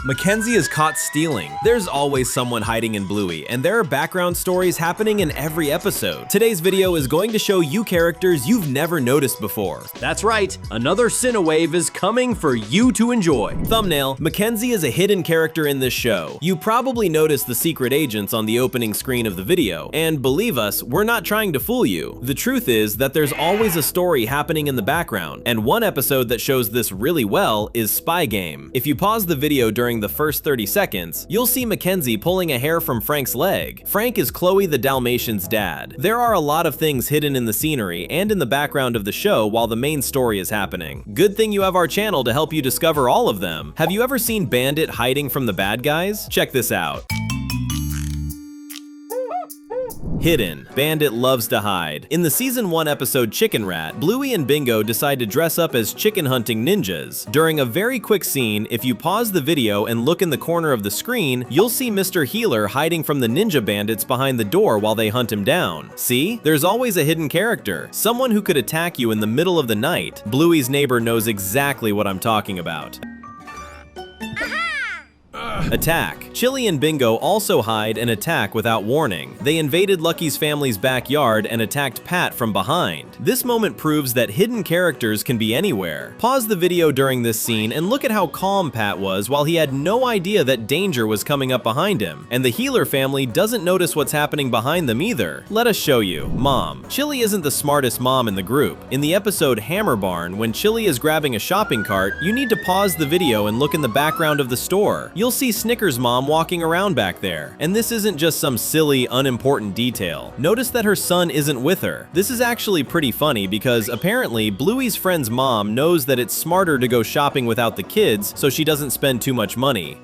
Mackenzie is caught stealing. There's always someone hiding in Bluey, and there are background stories happening in every episode. Today's video is going to show you characters you've never noticed before. That's right, another Cinewave is coming for you to enjoy. Thumbnail: Mackenzie is a hidden character in this show. You probably noticed the secret agents on the opening screen of the video, and believe us, we're not trying to fool you. The truth is that there's always a story happening in the background, and one episode that shows this really well is Spy Game. If you pause the video during the first 30 seconds, you'll see Mackenzie pulling a hair from Frank's leg. Frank is Chloe the Dalmatian's dad. There are a lot of things hidden in the scenery and in the background of the show while the main story is happening. Good thing you have our channel to help you discover all of them. Have you ever seen Bandit hiding from the bad guys? Check this out. Hidden. Bandit loves to hide. In the season 1 episode Chicken Rat, Bluey and Bingo decide to dress up as chicken hunting ninjas. During a very quick scene, if you pause the video and look in the corner of the screen, you'll see Mr. Healer hiding from the ninja bandits behind the door while they hunt him down. See? There's always a hidden character, someone who could attack you in the middle of the night. Bluey's neighbor knows exactly what I'm talking about. Attack. Chili and Bingo also hide and attack without warning. They invaded Lucky's family's backyard and attacked Pat from behind. This moment proves that hidden characters can be anywhere. Pause the video during this scene and look at how calm Pat was while he had no idea that danger was coming up behind him. And the Healer family doesn't notice what's happening behind them either. Let us show you. Mom. Chili isn't the smartest mom in the group. In the episode Hammer Barn, when Chili is grabbing a shopping cart, you need to pause the video and look in the background of the store. You'll see Snickers' mom walking around back there. And this isn't just some silly, unimportant detail. Notice that her son isn't with her. This is actually pretty funny because apparently Bluey's friend's mom knows that it's smarter to go shopping without the kids so she doesn't spend too much money.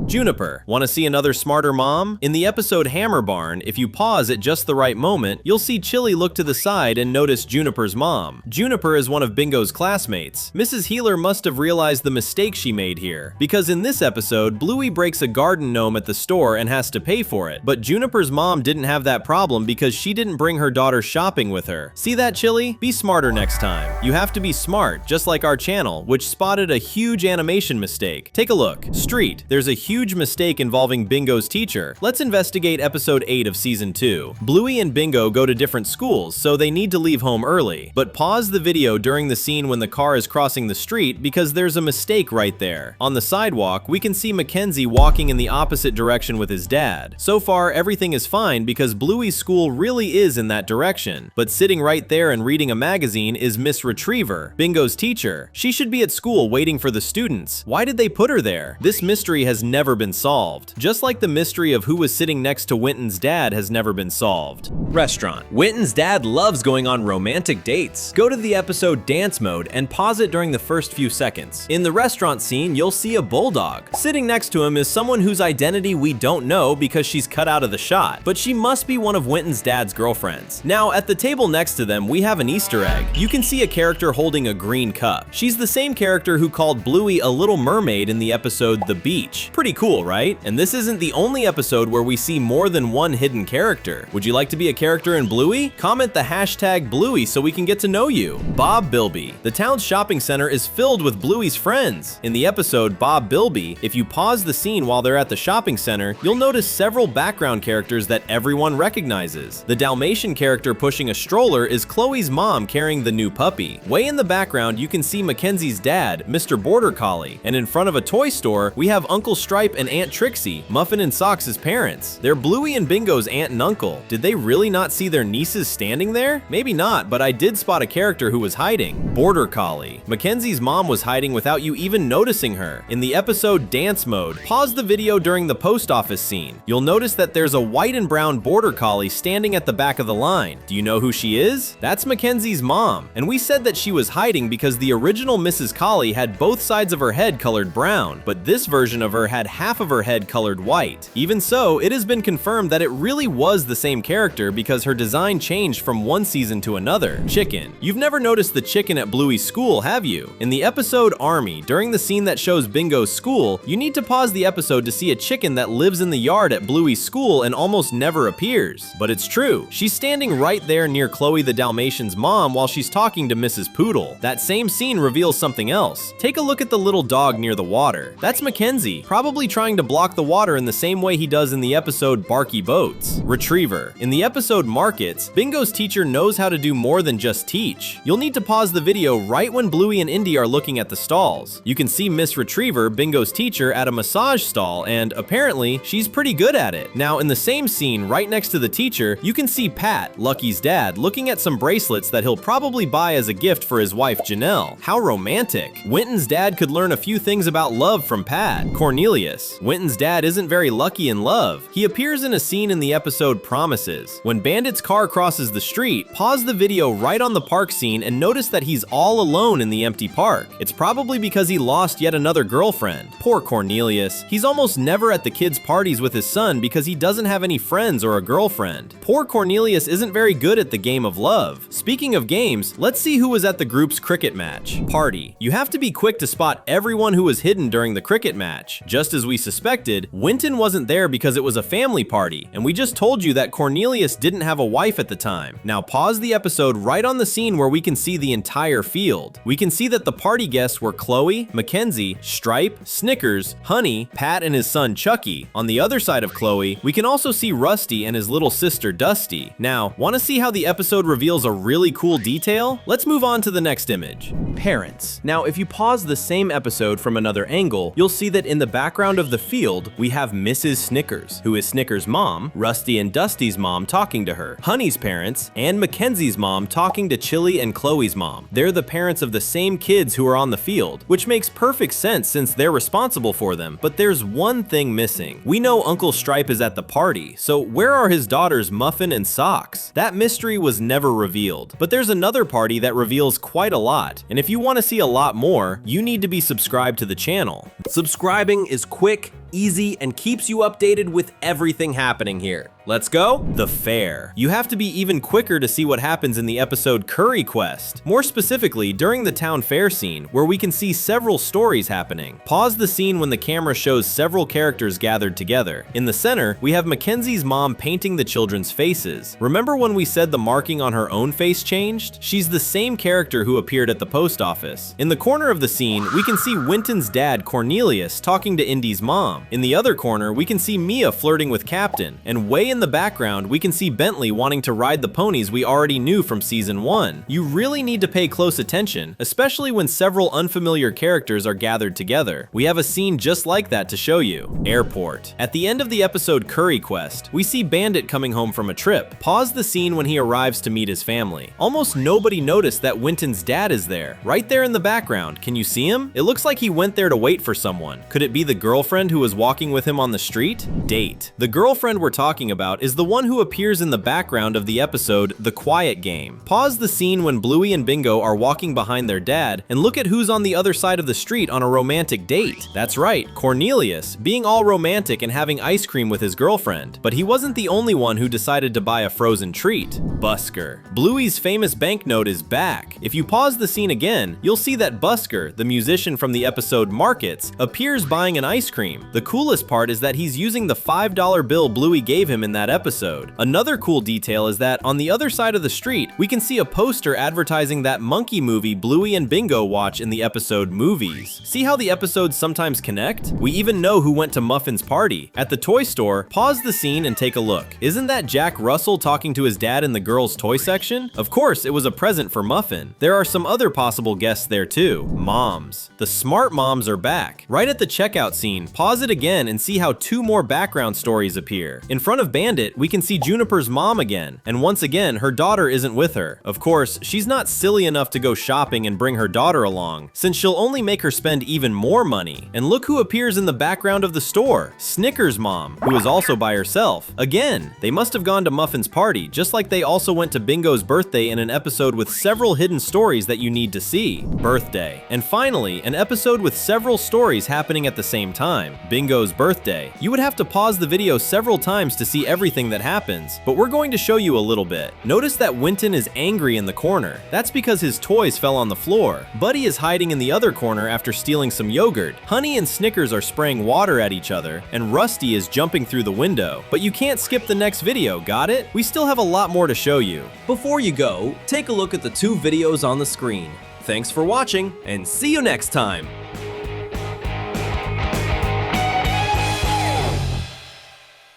Juniper. Want to see another smarter mom? In the episode Hammer Barn, if you pause at just the right moment, you'll see Chili look to the side and notice Juniper's mom. Juniper is one of Bingo's classmates. Mrs. Healer must have realized the mistake she made here, because in this episode, Bluey breaks a garden gnome at the store and has to pay for it. But Juniper's mom didn't have that problem because she didn't bring her daughter shopping with her. See that, Chili? Be smarter next time. You have to be smart, just like our channel, which spotted a huge animation mistake. Take a look. Street. There's a huge mistake involving Bingo's teacher. Let's investigate episode 8 of season 2. Bluey and Bingo go to different schools, so they need to leave home early. But pause the video during the scene when the car is crossing the street because there's a mistake right there. On the sidewalk, we can see Mackenzie walking in the opposite direction with his dad. So far, everything is fine because Bluey's school really is in that direction. But sitting right there and reading a magazine is Miss Retriever, Bingo's teacher. She should be at school waiting for the students. Why did they put her there? This mystery has never been solved, just like the mystery of who was sitting next to Winton's dad has never been solved. Restaurant. Winton's dad loves going on romantic dates. Go to the episode Dance Mode and pause it during the first few seconds. In the restaurant scene, you'll see a bulldog. Sitting next to him is someone whose identity we don't know because she's cut out of the shot, but she must be one of Winton's dad's girlfriends. Now, at the table next to them, we have an Easter egg. You can see a character holding a green cup. She's the same character who called Bluey a little mermaid in the episode The Beach. Pretty cool, right? And this isn't the only episode where we see more than one hidden character. Would you like to be a character in Bluey? Comment the hashtag Bluey so we can get to know you. Bob Bilby. The town's shopping center is filled with Bluey's friends. In the episode Bob Bilby, if you pause the scene while they're at the shopping center, you'll notice several background characters that everyone recognizes. The Dalmatian character pushing a stroller is Chloe's mom carrying the new puppy. Way in the background, you can see Mackenzie's dad, Mr. Border Collie. And in front of a toy store, we have Uncle Stripe and Aunt Trixie, Muffin and Socks' parents. They're Bluey and Bingo's aunt and uncle. Did they really not see their nieces standing there? Maybe not, but I did spot a character who was hiding. Border Collie. Mackenzie's mom was hiding without you even noticing her. In the episode Dance Mode, pause the video during the post office scene. You'll notice that there's a white and brown Border Collie standing at the back of the line. Do you know who she is? That's Mackenzie's mom. And we said that she was hiding because the original Mrs. Collie had both sides of her head colored brown, but this version of her had half of her head colored white. Even so, it has been confirmed that it really was the same character because her design changed from one season to another. Chicken. You've never noticed the chicken at Bluey's school, have you? In the episode Army, during the scene that shows Bingo's school, you need to pause the episode to see a chicken that lives in the yard at Bluey's school and almost never appears. But it's true. She's standing right there near Chloe the Dalmatian's mom while she's talking to Mrs. Poodle. That same scene reveals something else. Take a look at the little dog near the water. That's Mackenzie, probably trying to block the water in the same way he does in the episode Barky Boats. Retriever. In the episode Markets, Bingo's teacher knows how to do more than just teach. You'll need to pause the video right when Bluey and Indy are looking at the stalls. You can see Miss Retriever, Bingo's teacher, at a massage stall, and apparently, she's pretty good at it. Now, in the same scene, right next to the teacher, you can see Pat, Lucky's dad, looking at some bracelets that he'll probably buy as a gift for his wife, Janelle. How romantic. Winton's dad could learn a few things about love from Pat. Cornelius. Winton's dad isn't very lucky in love. He appears in a scene in the episode Promises. When Bandit's car crosses the street, pause the video right on the park scene and notice that he's all alone in the empty park. It's probably because he lost yet another girlfriend. Poor Cornelius. He's almost never at the kids' parties with his son because he doesn't have any friends or a girlfriend. Poor Cornelius isn't very good at the game of love. Speaking of games, let's see who was at the group's cricket match. Party. You have to be quick to spot everyone who was hidden during the cricket match. Just as we suspected, Winton wasn't there because it was a family party, and we just told you that Cornelius didn't have a wife at the time. Now pause the episode right on the scene where we can see the entire field. We can see that the party guests were Chloe, Mackenzie, Stripe, Snickers, Honey, Pat and his son Chucky. On the other side of Chloe, we can also see Rusty and his little sister Dusty. Now, want to see how the episode reveals a really cool detail? Let's move on to the next image. Parents. Now, if you pause the same episode from another angle, you'll see that in the background of the field, we have Mrs. Snickers, who is Snickers' mom, Rusty and Dusty's mom talking to her, Honey's parents, and Mackenzie's mom talking to Chili and Chloe's mom. They're the parents of the same kids who are on the field, which makes perfect sense since they're responsible for them. But there's one thing missing. We know Uncle Stripe is at the party, so where are his daughters Muffin and Socks? That mystery was never revealed. But there's another party that reveals quite a lot, and if you want to see a lot more, you need to be subscribed to the channel. Subscribing is quick, easy, and keeps you updated with everything happening here. Let's go? The fair. You have to be even quicker to see what happens in the episode Curry Quest. More specifically, during the town fair scene, where we can see several stories happening. Pause the scene when the camera shows several characters gathered together. In the center, we have Mackenzie's mom painting the children's faces. Remember when we said the marking on her own face changed? She's the same character who appeared at the post office. In the corner of the scene, we can see Winton's dad, Cornelius, talking to Indy's mom. In the other corner, we can see Mia flirting with Captain, and way in the background, we can see Bentley wanting to ride the ponies we already knew from season 1. You really need to pay close attention, especially when several unfamiliar characters are gathered together. We have a scene just like that to show you. Airport. At the end of the episode Curry Quest, we see Bandit coming home from a trip. Pause the scene when he arrives to meet his family. Almost nobody noticed that Winton's dad is there, right there in the background. Can you see him? It looks like he went there to wait for someone. Could it be the girlfriend who was walking with him on the street? Date. The girlfriend we're talking about is the one who appears in the background of the episode The Quiet Game. Pause the scene when Bluey and Bingo are walking behind their dad and look at who's on the other side of the street on a romantic date. That's right, Cornelius, being all romantic and having ice cream with his girlfriend. But he wasn't the only one who decided to buy a frozen treat. Busker. Bluey's famous banknote is back. If you pause the scene again, you'll see that Busker, the musician from the episode Markets, appears buying an ice cream. The coolest part is that he's using the $5 bill Bluey gave him in that episode. Another cool detail is that on the other side of the street, we can see a poster advertising that monkey movie Bluey and Bingo watch in the episode Movies. See how the episodes sometimes connect? We even know who went to Muffin's party. At the toy store, pause the scene and take a look. Isn't that Jack Russell talking to his dad in the girls' toy section? Of course, it was a present for Muffin. There are some other possible guests there too. Moms. The smart moms are back. Right at the checkout scene, pause it again and see how two more background stories appear. In front of expand it, we can see Juniper's mom again, and once again, her daughter isn't with her. Of course, she's not silly enough to go shopping and bring her daughter along, since she'll only make her spend even more money. And look who appears in the background of the store, Snickers' mom, who is also by herself. Again, they must have gone to Muffin's party, just like they also went to Bingo's birthday in an episode with several hidden stories that you need to see. Birthday. And finally, an episode with several stories happening at the same time. Bingo's birthday. You would have to pause the video several times to see everything that happens, but we're going to show you a little bit. Notice that Winton is angry in the corner. That's because his toys fell on the floor. Buddy is hiding in the other corner after stealing some yogurt. Honey and Snickers are spraying water at each other, and Rusty is jumping through the window. But you can't skip the next video, got it? We still have a lot more to show you. Before you go, take a look at the 2 videos on the screen. Thanks for watching, and see you next time!